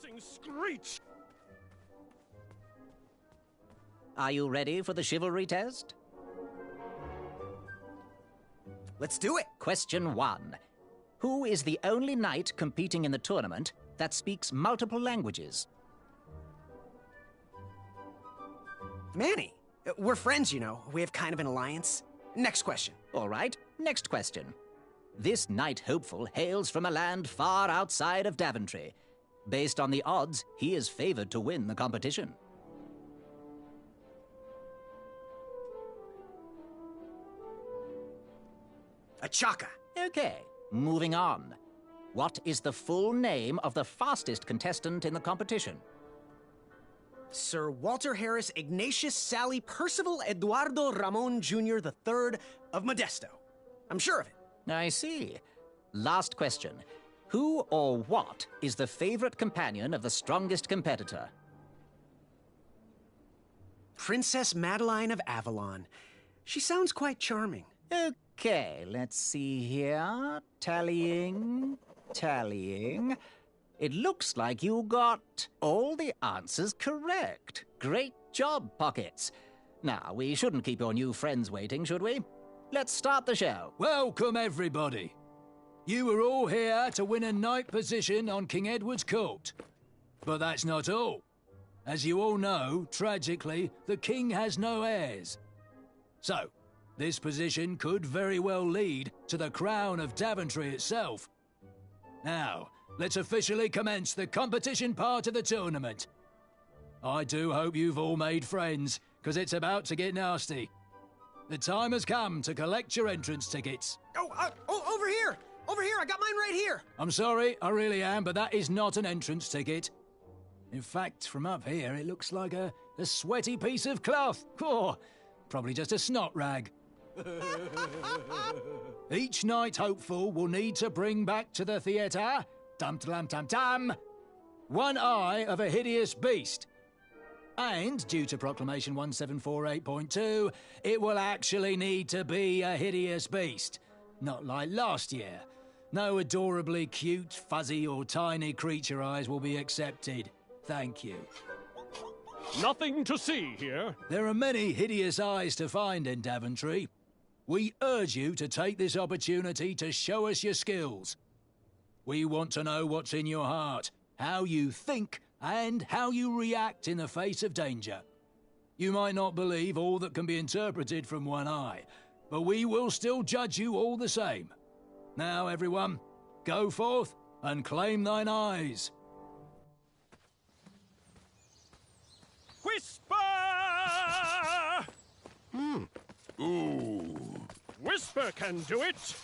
piercing screech! Are you ready for the chivalry test? Let's do it! Question 1. Who is the only knight competing in the tournament that speaks multiple languages? Manny. We're friends, you know. We have kind of an alliance. Next question. All right, next question. This knight hopeful hails from a land far outside of Daventry. Based on the odds, he is favored to win the competition. Achaka. Okay, moving on. What is the full name of the fastest contestant in the competition? Sir Walter Harris Ignatius Sally Percival Eduardo Ramon Jr. III of Modesto. I'm sure of it. I see. Last question. Who or what is the favorite companion of the strongest competitor? Princess Madeline of Avalon. She sounds quite charming. Okay, let's see here. Tallying. It looks like you got all the answers correct. Great job, Pockets. Now, we shouldn't keep your new friends waiting, should we? Let's start the show. Welcome, everybody. You are all here to win a knight position on King Edward's court. But that's not all. As you all know, tragically, the king has no heirs. So, this position could very well lead to the crown of Daventry itself. Now, let's officially commence the competition part of the tournament. I do hope you've all made friends, because it's about to get nasty. The time has come to collect your entrance tickets. Oh, over here! Over here, I got mine right here! I'm sorry, I really am, but that is not an entrance ticket. In fact, from up here, it looks like a sweaty piece of cloth. Oh, probably just a snot rag. Each knight hopeful will need to bring back to the theatre, dum-dum-dum-dum, one eye of a hideous beast. And, due to Proclamation 1748.2, it will actually need to be a hideous beast. Not like last year. No adorably cute, fuzzy or tiny creature eyes will be accepted. Thank you. Nothing to see here. There are many hideous eyes to find in Daventry. We urge you to take this opportunity to show us your skills. We want to know what's in your heart, how you think, and how you react in the face of danger. You might not believe all that can be interpreted from one eye, but we will still judge you all the same. Now, everyone, go forth and claim thine eyes. Whisper! Ooh. Whisper can do it.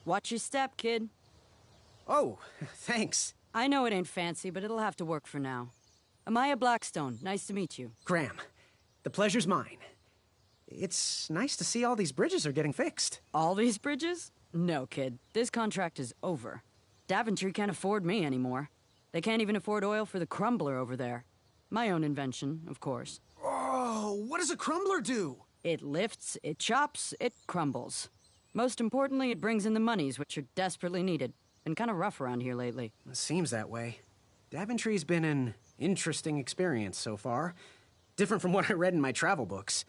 Watch your step, kid. Oh, thanks. I know it ain't fancy, but it'll have to work for now. Amaya Blackstone, nice to meet you. Graham, the pleasure's mine. It's nice to see all these bridges are getting fixed. All these bridges? No, kid. This contract is over. Daventry can't afford me anymore. They can't even afford oil for the crumbler over there. My own invention, of course. Oh, what does a crumbler do? It lifts, it chops, it crumbles. Most importantly, it brings in the monies, which are desperately needed. Been kind of rough around here lately. It seems that way. Daventry's been an interesting experience so far. Different from what I read in my travel books.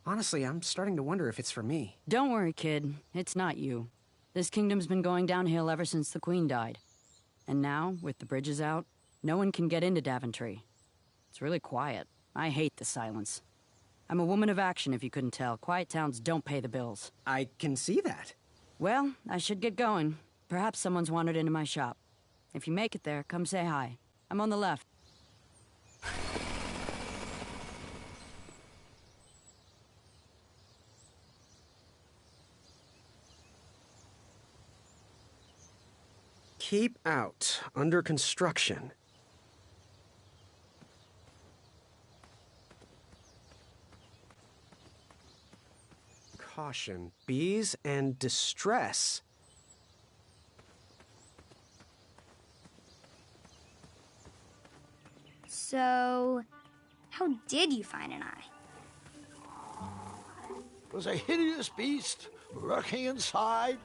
Honestly, I'm starting to wonder if it's for me. Don't worry, kid. It's not you. This kingdom's been going downhill ever since the Queen died. And now, with the bridges out, no one can get into Daventry. It's really quiet. I hate the silence. I'm a woman of action, if you couldn't tell. Quiet towns don't pay the bills. I can see that. Well, I should get going. Perhaps someone's wandered into my shop. If you make it there, come say hi. I'm on the left. Keep out. Under construction. Caution. Bees and distress. So, how did you find an eye? Was a hideous beast lurking inside.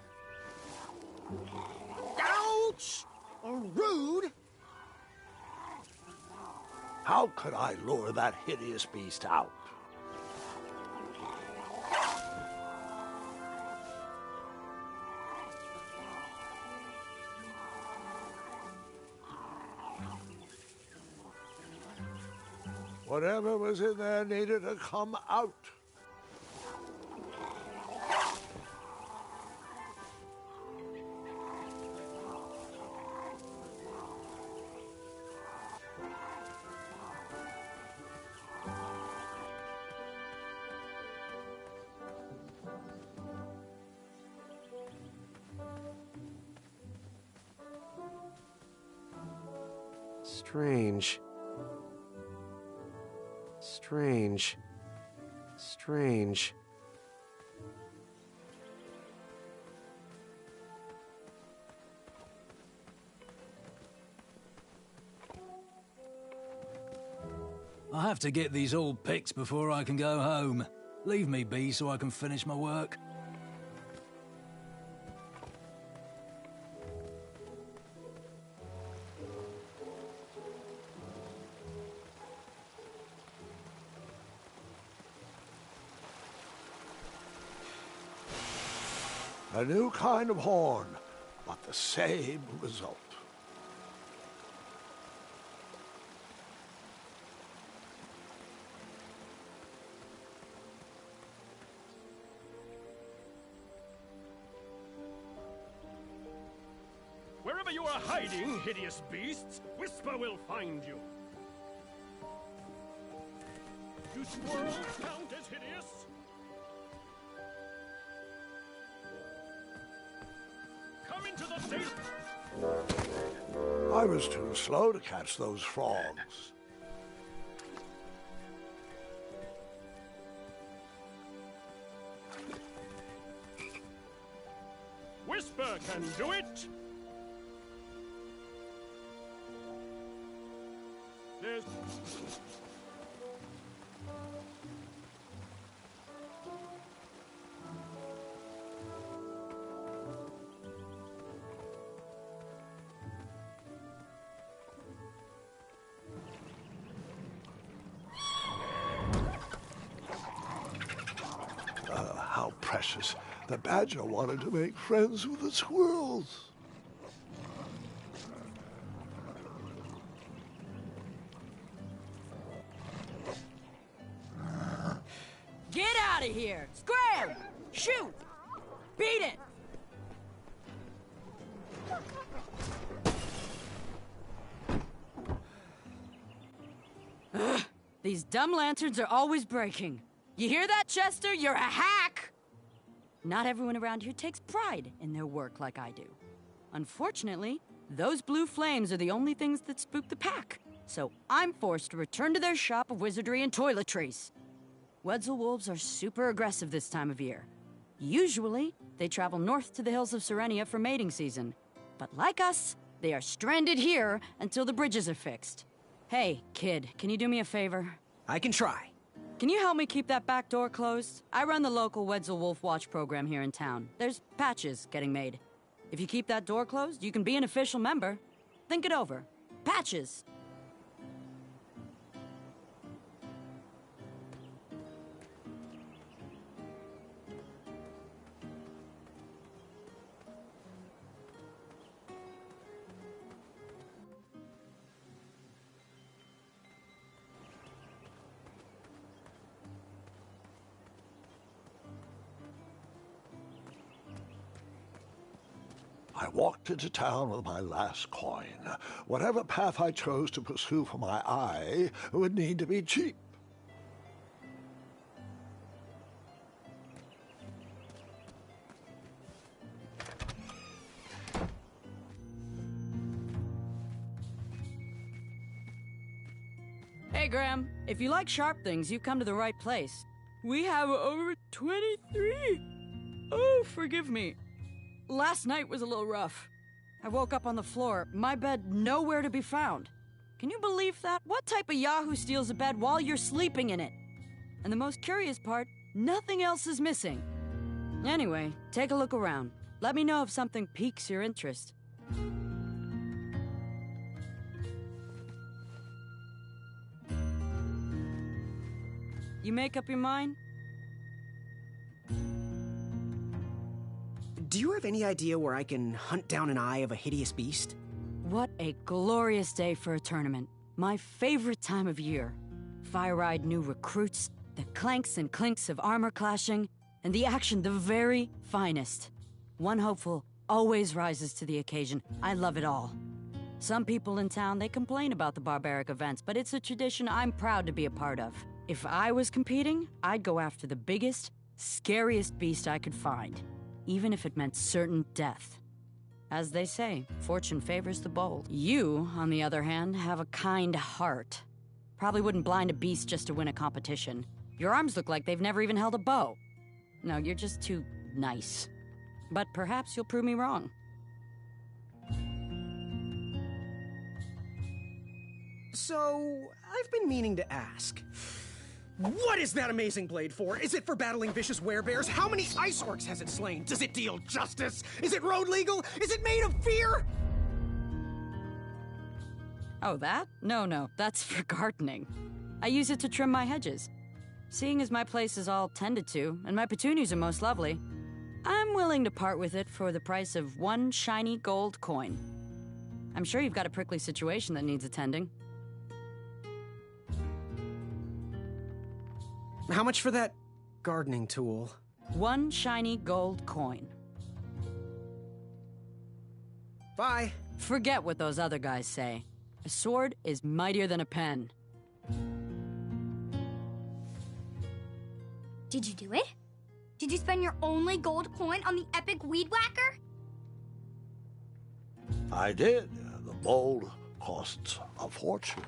Ouch! Rude! How could I lure that hideous beast out? Whatever was in there needed to come out. Strange. Strange. Strange. I have to get these all picked before I can go home. Leave me be so I can finish my work. A new kind of horn, but the same result. Wherever you are hiding, hideous beasts, Whisper will find you. Do squirrels count as hideous? Come into the safe. I was too slow to catch those frogs. Whisper can do it. There's... How precious. The badger wanted to make friends with the squirrels. Get out of here! Scram! Shoot! Beat it! Ugh, these dumb lanterns are always breaking. You hear that, Chester? You're a hack! Not everyone around here takes pride in their work like I do. Unfortunately, those blue flames are the only things that spook the pack, so I'm forced to return to their shop of wizardry and toiletries. Wetzel wolves are super aggressive this time of year. Usually, they travel north to the hills of Serenia for mating season. But like us, they are stranded here until the bridges are fixed. Hey, kid, can you do me a favor? I can try. Can you help me keep that back door closed? I run the local Wetzel Wolf Watch program here in town. There's patches getting made. If you keep that door closed, you can be an official member. Think it over. Patches! I walked into town with my last coin. Whatever path I chose to pursue for my eye would need to be cheap. Hey, Graham. If you like sharp things, you've come to the right place. We have over 23. Oh, forgive me. Last night was a little rough. I woke up on the floor, my bed nowhere to be found. Can you believe that? What type of yahoo steals a bed while you're sleeping in it? And the most curious part, nothing else is missing. Anyway, take a look around. Let me know if something piques your interest. You make up your mind? Do you have any idea where I can hunt down an eye of a hideous beast? What a glorious day for a tournament. My favorite time of year. Fire-eyed new recruits, the clanks and clinks of armor clashing, and the action the very finest. One hopeful always rises to the occasion. I love it all. Some people in town, they complain about the barbaric events, but it's a tradition I'm proud to be a part of. If I was competing, I'd go after the biggest, scariest beast I could find, even if it meant certain death. As they say, fortune favors the bold. You, on the other hand, have a kind heart. Probably wouldn't blind a beast just to win a competition. Your arms look like they've never even held a bow. No, you're just too nice. But perhaps you'll prove me wrong. So, I've been meaning to ask. What is that amazing blade for? Is it for battling vicious werebears? How many ice orcs has it slain? Does it deal justice? Is it road legal? Is it made of fear? Oh, that? No, that's for gardening. I use it to trim my hedges. Seeing as my place is all tended to, and my petunias are most lovely, I'm willing to part with it for the price of one shiny gold coin. I'm sure you've got a prickly situation that needs attending. How much for that gardening tool? One shiny gold coin. Bye. Forget what those other guys say. A sword is mightier than a pen. Did you do it? Did you spend your only gold coin on the epic weed whacker? I did. The bowl costs a fortune.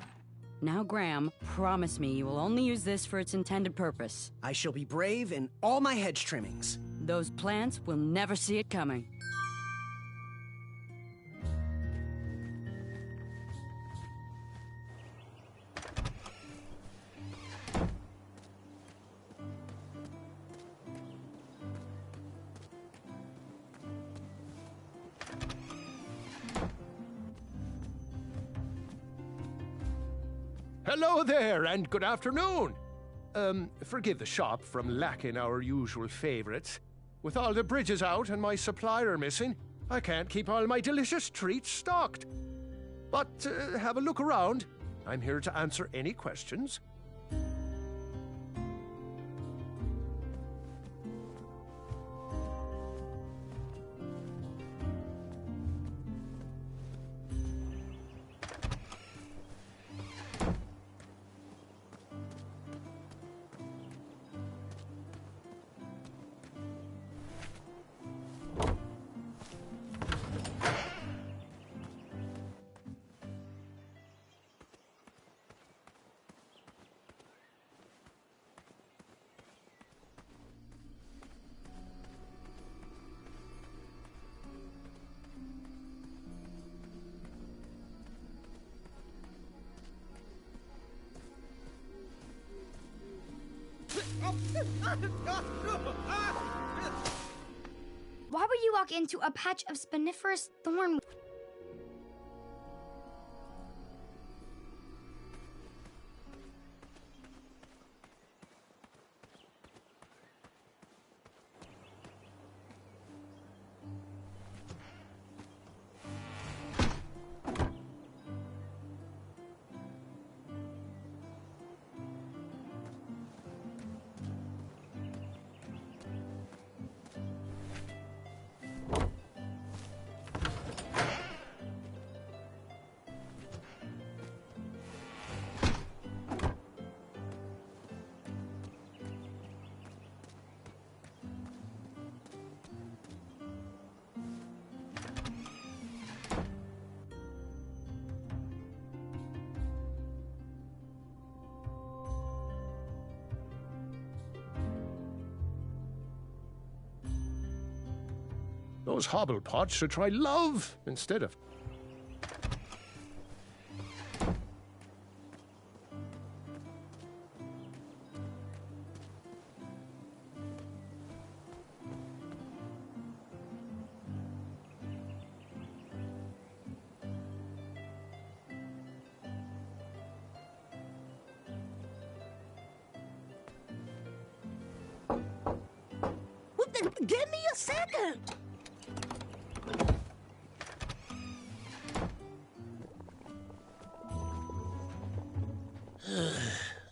Now, Graham, promise me you will only use this for its intended purpose. I shall be brave in all my hedge trimmings. Those plants will never see it coming. Hello there, and good afternoon. Forgive the shop from lacking our usual favorites. With all the bridges out and my supplier missing, I can't keep all my delicious treats stocked. But have a look around. I'm here to answer any questions. Why would you walk into a patch of spiniferous thorn? Those hobblepots should try love instead of... Give me a second.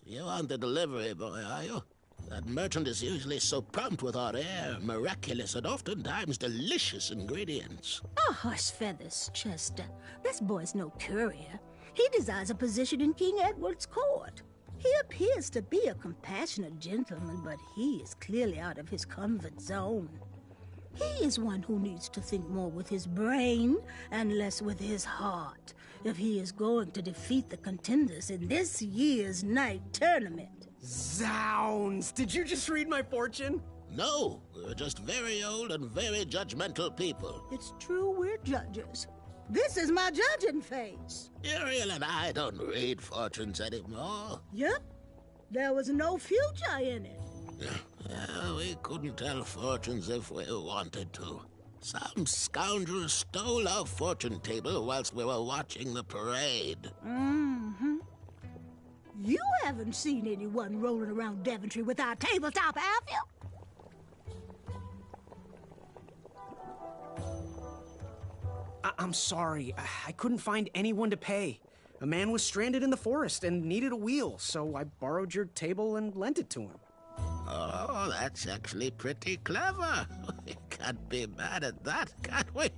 You aren't the delivery boy, are you? That merchant is usually so prompt with our rare, miraculous, and oftentimes delicious ingredients. Oh, hush feathers, Chester. This boy's no courier. He desires a position in King Edward's court. He appears to be a compassionate gentleman, but he is clearly out of his comfort zone. He is one who needs to think more with his brain and less with his heart if he is going to defeat the contenders in this year's night tournament. Zounds! Did you just read my fortune? No, we're just very old and very judgmental people. It's true we're judges. This is my judging face. Uriel and I don't read fortunes anymore. Yep. There was no future in it. We couldn't tell fortunes if we wanted to. Some scoundrel stole our fortune table whilst we were watching the parade. Mm-hmm. You haven't seen anyone rolling around Daventry with our tabletop, have you? I'm sorry. I couldn't find anyone to pay. A man was stranded in the forest and needed a wheel, so I borrowed your table and lent it to him. Oh, that's actually pretty clever. We can't be mad at that, can we?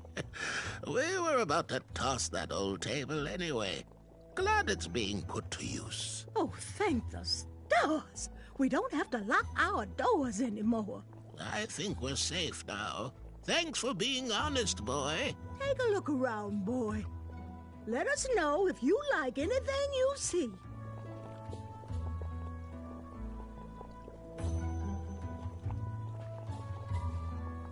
We were about to toss that old table anyway. Glad it's being put to use. Oh, thank the stars. We don't have to lock our doors anymore. I think we're safe now. Thanks for being honest, boy. Take a look around, boy. Let us know if you like anything you see.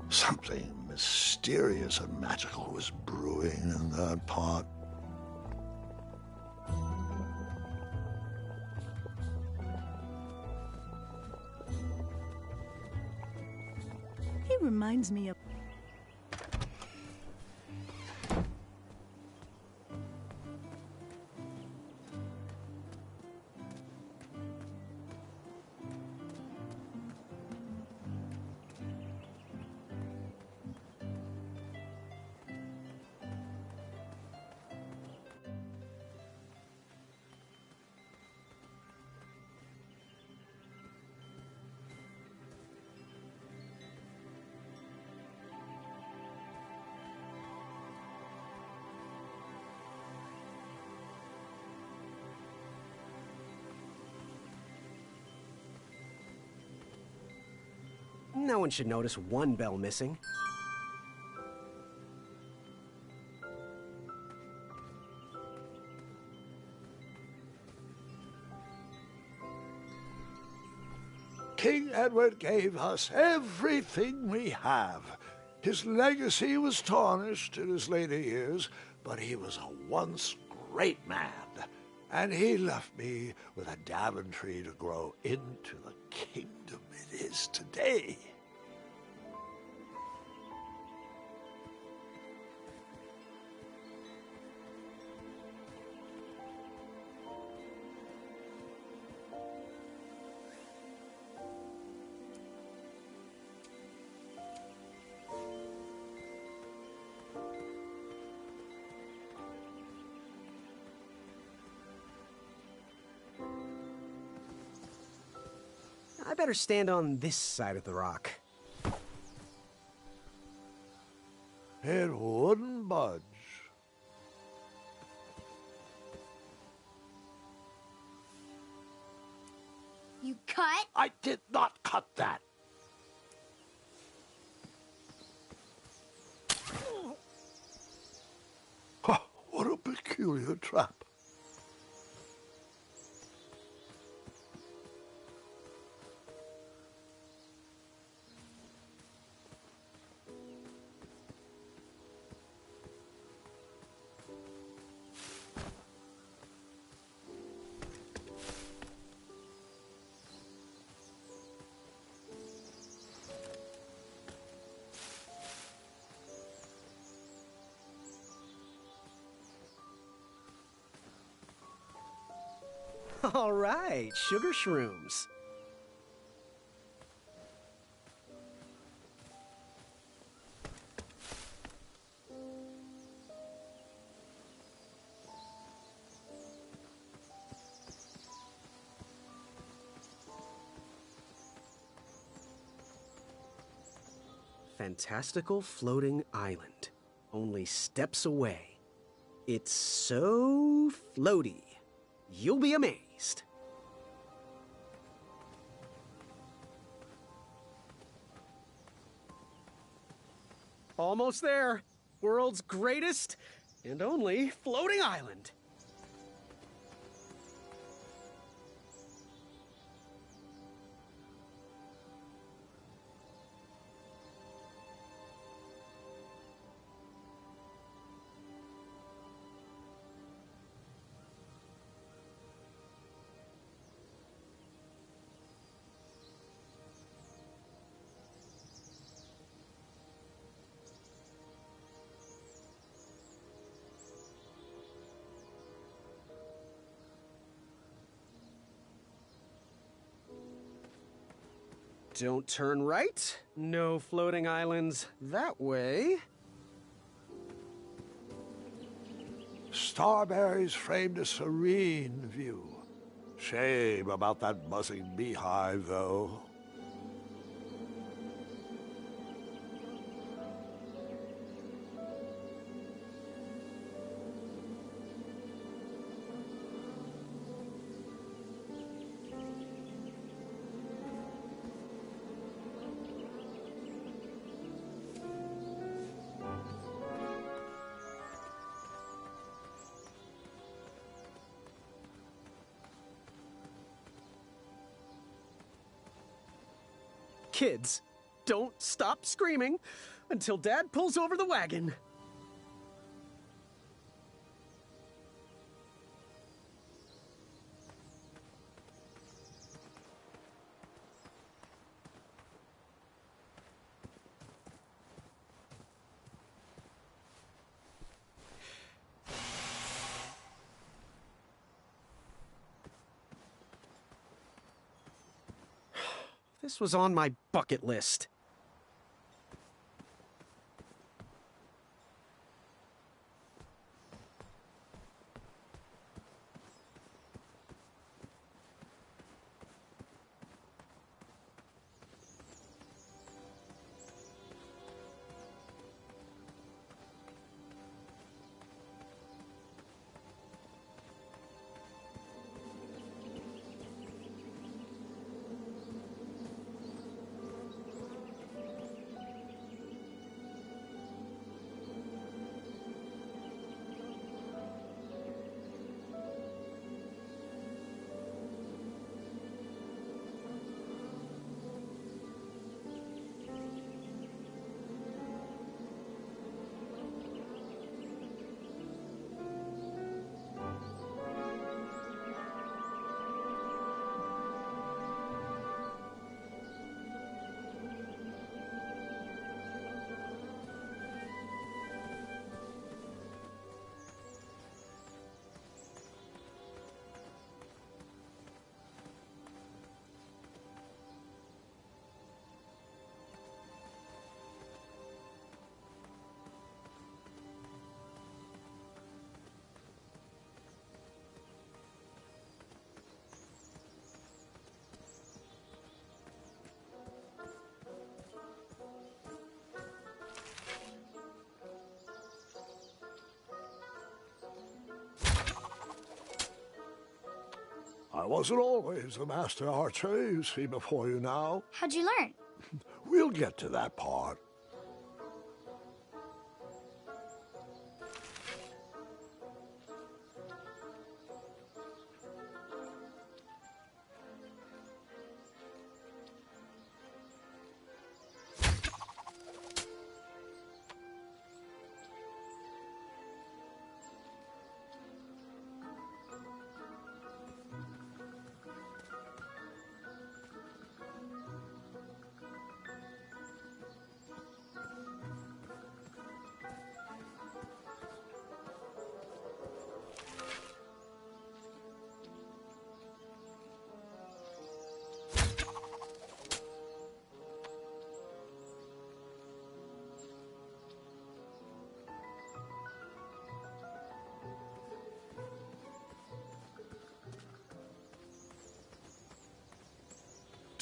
Something mysterious and magical was brewing in that pot. He reminds me of... No one should notice one bell missing. King Edward gave us everything we have. His legacy was tarnished in his later years, but he was a once great man, and he left me with a Daventry to grow into the kingdom it is today. I better stand on this side of the rock. It wouldn't budge. You cut? I did not cut that. Oh, what a peculiar trap. All right, sugar shrooms. Fantastical floating island. Only steps away. It's so floaty. You'll be amazed. Almost there. World's greatest and only floating island. Don't turn right. No floating islands that way. Starberries framed a serene view. Shame about that buzzing beehive, though. Kids, don't stop screaming until Dad pulls over the wagon. This was on my bucket list. I wasn't always the master archer you see before you now. How'd you learn? We'll get to that part.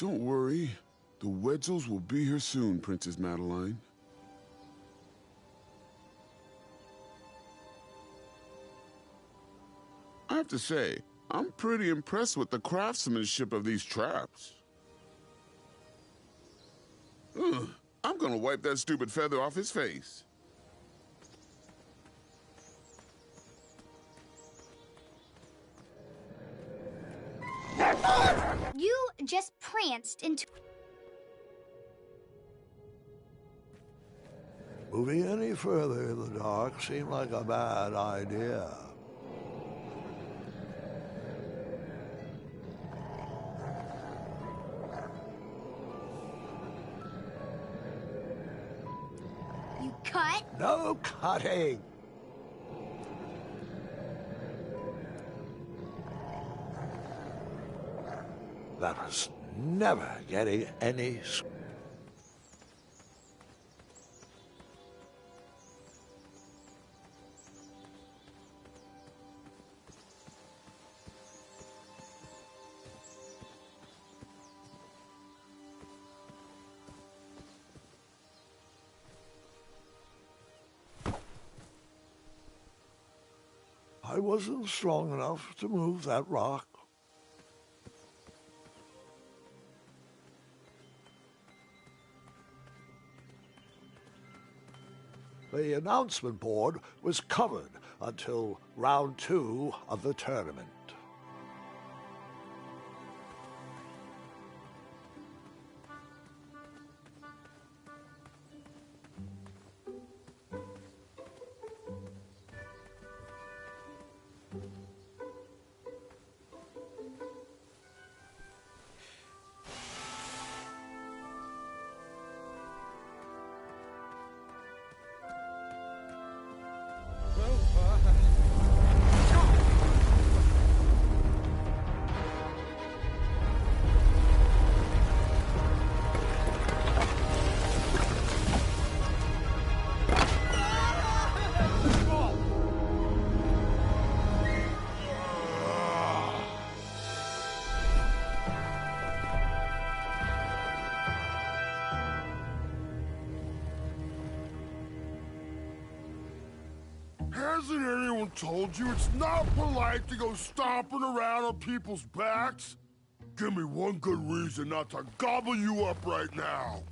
Don't worry. The Wedsels will be here soon, Princess Madeline. I have to say, I'm pretty impressed with the craftsmanship of these traps. Ugh, I'm gonna wipe that stupid feather off his face. You just pranced into... Moving any further in the dark seemed like a bad idea. You cut? No cutting! That was never getting any... I wasn't strong enough to move that rock. The announcement board was covered until round 2 of the tournament. Hasn't anyone told you it's not polite to go stomping around on people's backs? Give me one good reason not to gobble you up right now.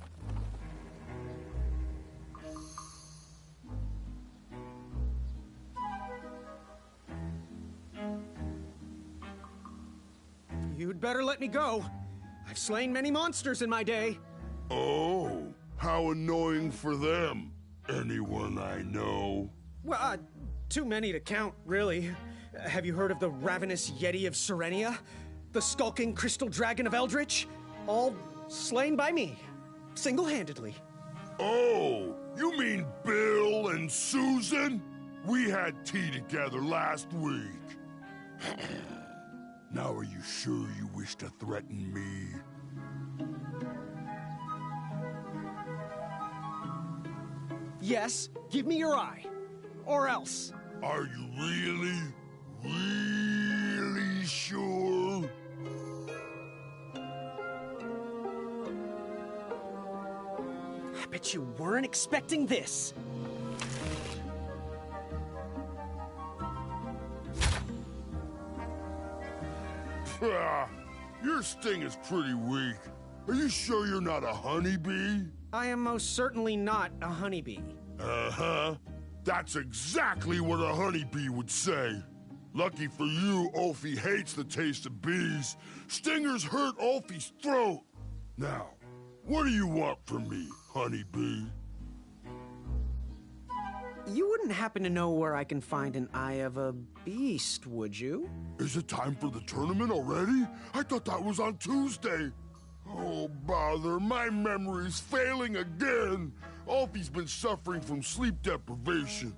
You'd better let me go. I've slain many monsters in my day. Oh, how annoying for them. Anyone I know? Well, too many to count, really. Have you heard of the Ravenous Yeti of Serenia? The Skulking Crystal Dragon of Eldritch? All slain by me. Single-handedly. Oh, you mean Bill and Susan? We had tea together last week. Now are you sure you wish to threaten me? Yes, give me your eye. Or else. Are you really sure? I bet you weren't expecting this. Your sting is pretty weak. Are you sure you're not a honeybee? I am most certainly not a honeybee. Uh-huh. That's exactly what a honeybee would say. Lucky for you, Ulfie hates the taste of bees. Stingers hurt Ulfie's throat. Now, what do you want from me, honeybee? You wouldn't happen to know where I can find an Eye of a Beast, would you? Is it time for the tournament already? I thought that was on Tuesday. Oh, bother, my memory's failing again. Ulfie's been suffering from sleep deprivation.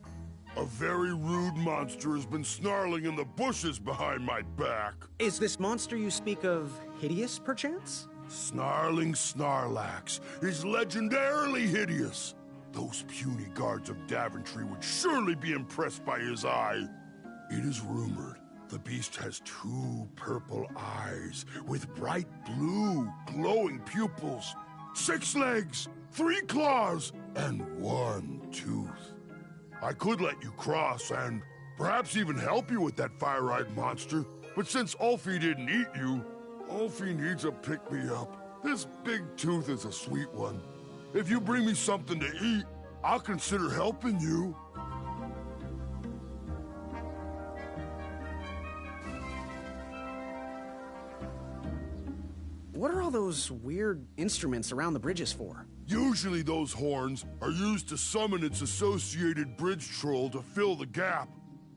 A very rude monster has been snarling in the bushes behind my back. Is this monster you speak of hideous, perchance? Snarling Snarlax is legendarily hideous. Those puny guards of Daventry would surely be impressed by his eye. It is rumored The beast has 2 purple eyes with bright blue, glowing pupils, 6 legs, 3 claws, and 1 tooth. I could let you cross and perhaps even help you with that fire-eyed monster, but since Ulfie didn't eat you, Ulfie needs a pick-me-up. This big tooth is a sweet one. If you bring me something to eat, I'll consider helping you. What are all those weird instruments around the bridges for? Usually those horns are used to summon its associated bridge troll to fill the gap.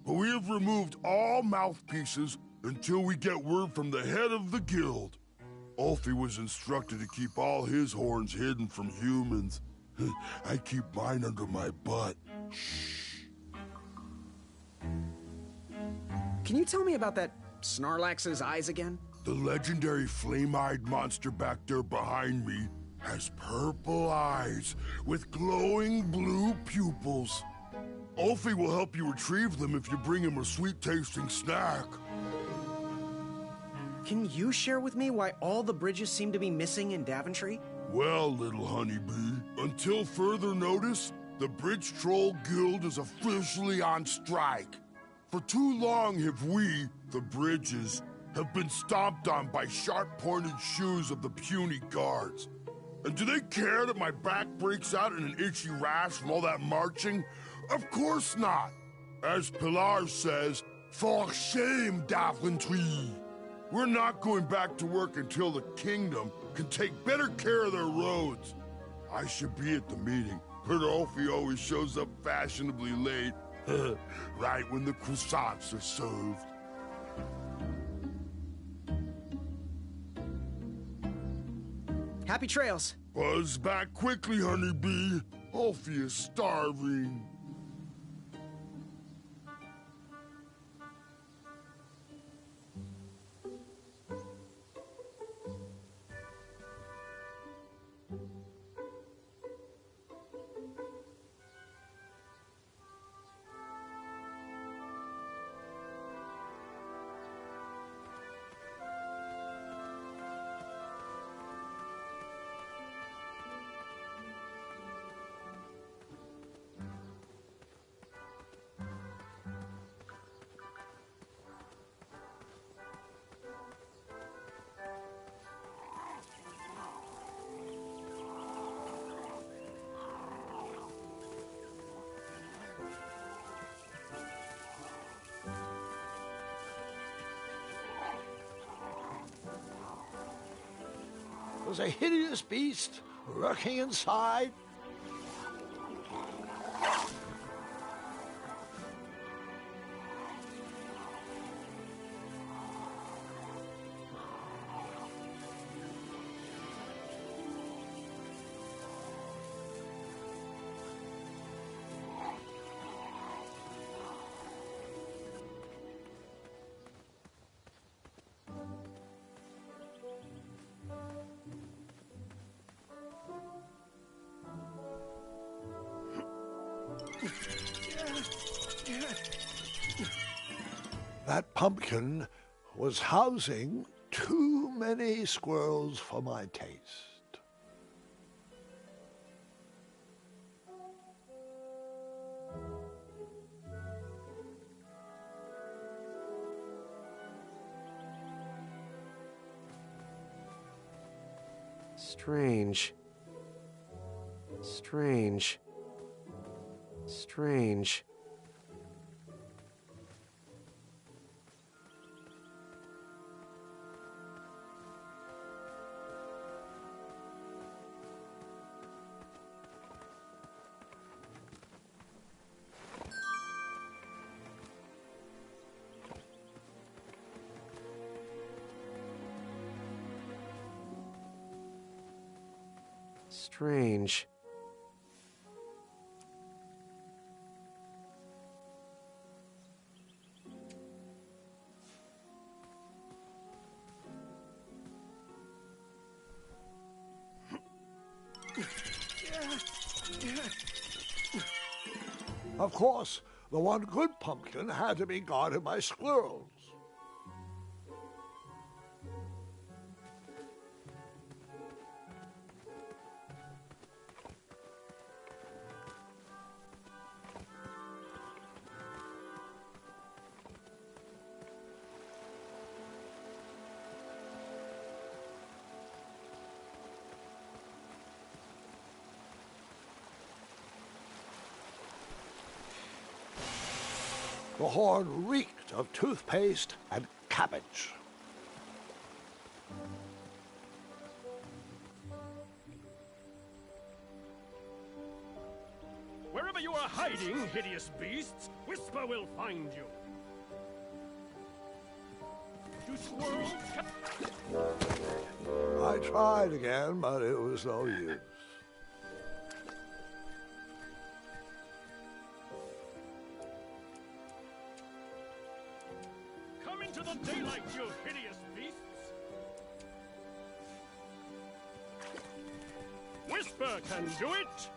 But we have removed all mouthpieces until we get word from the head of the guild. Ulfie was instructed to keep all his horns hidden from humans. I keep mine under my butt. Shh. Can you tell me about that Snarlax's eyes again? The legendary flame-eyed monster back there behind me has purple eyes with glowing blue pupils. Ulfie will help you retrieve them if you bring him a sweet-tasting snack. Can you share with me why all the bridges seem to be missing in Daventry? Well, little honeybee, until further notice, the Bridge Troll Guild is officially on strike. For too long have we, the Bridges, have been stomped on by sharp-pointed shoes of the puny guards. And do they care that my back breaks out in an itchy rash from all that marching? Of course not. As Pilar says, for shame, Daventry. We're not going back to work until the kingdom can take better care of their roads. I should be at the meeting, but Ulfie always shows up fashionably late, right when the croissants are served. Happy trails. Buzz back quickly, honeybee. Ulfie is starving. Was a hideous beast lurking inside. That pumpkin was housing too many squirrels for my taste. Strange. Strange. Strange. Strange. Of course, the one good pumpkin had to be guarded by squirrels. The horn reeked of toothpaste and cabbage. Wherever you are hiding, hideous beasts, Whisper will find you. Do squirrels... I tried again, but it was no use. Come into the daylight, you hideous beasts! Whisper can do it!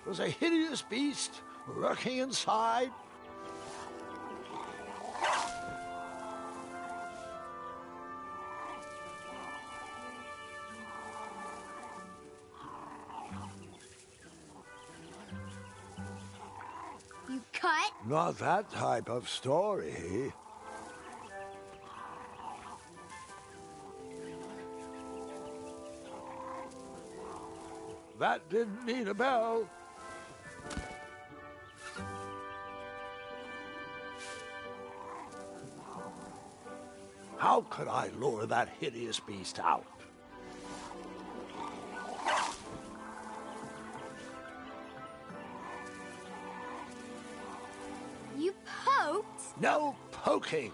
Was a hideous beast lurking inside. You cut? Not that type of story. That didn't need a bell. How could I lure that hideous beast out? You poked? No poking.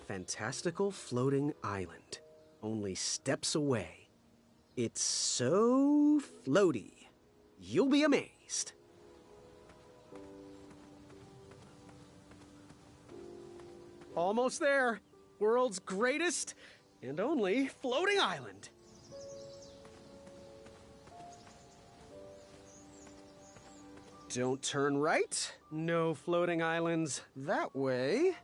Fantastical floating island. Only steps away. It's so floaty. You'll be amazed. Almost there. World's greatest and only floating island. Don't turn right. No floating islands that way.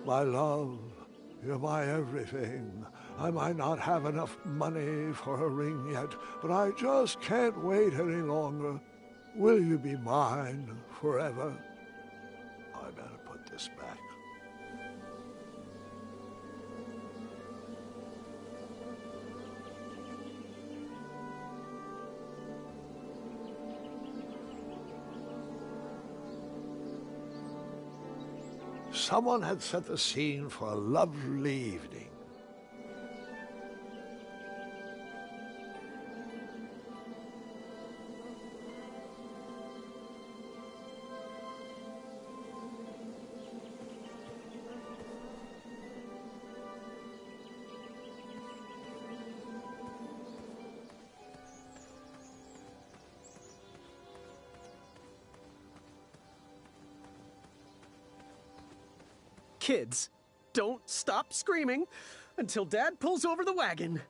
My love, you're my everything. I might not have enough money for a ring yet, but I just can't wait any longer. Will you be mine forever? I better put this back. someone had set the scene for a lovely evening. Kids, don't stop screaming until Dad pulls over the wagon.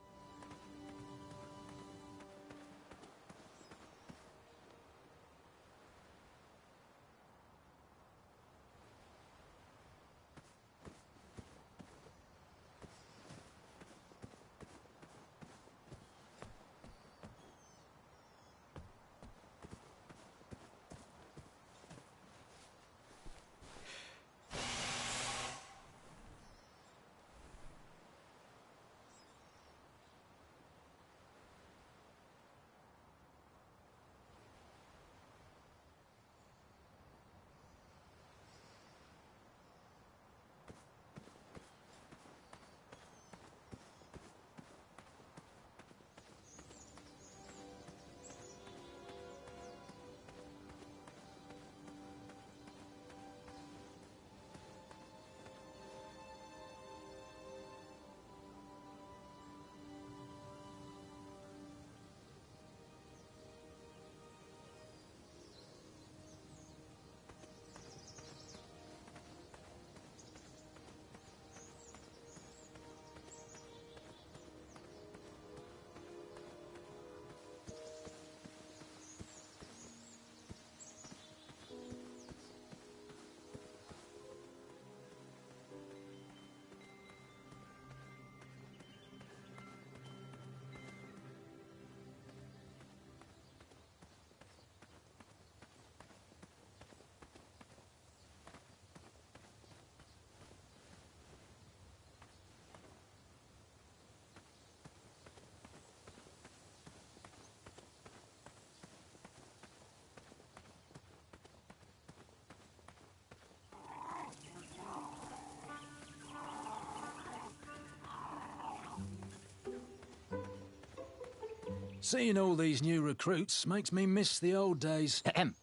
Seeing all these new recruits makes me miss the old days. Ahem.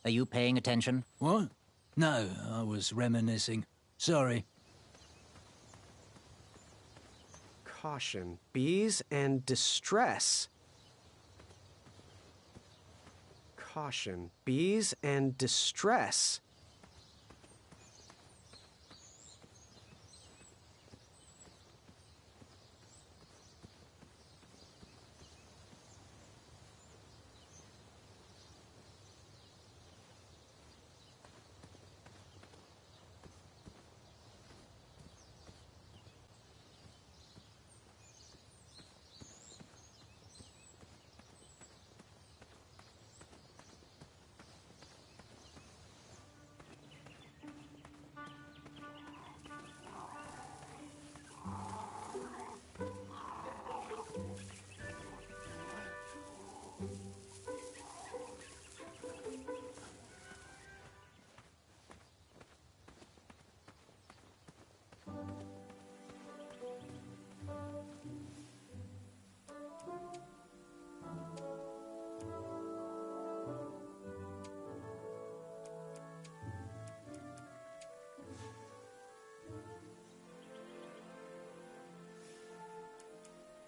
Are you paying attention? What? No, I was reminiscing. Sorry. Caution, bees and distress. Caution, bees and distress.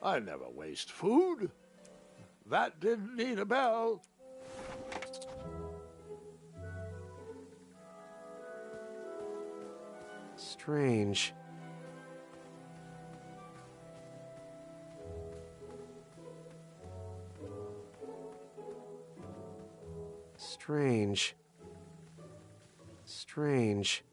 I never waste food. That didn't need a bell. Strange. Strange. Strange.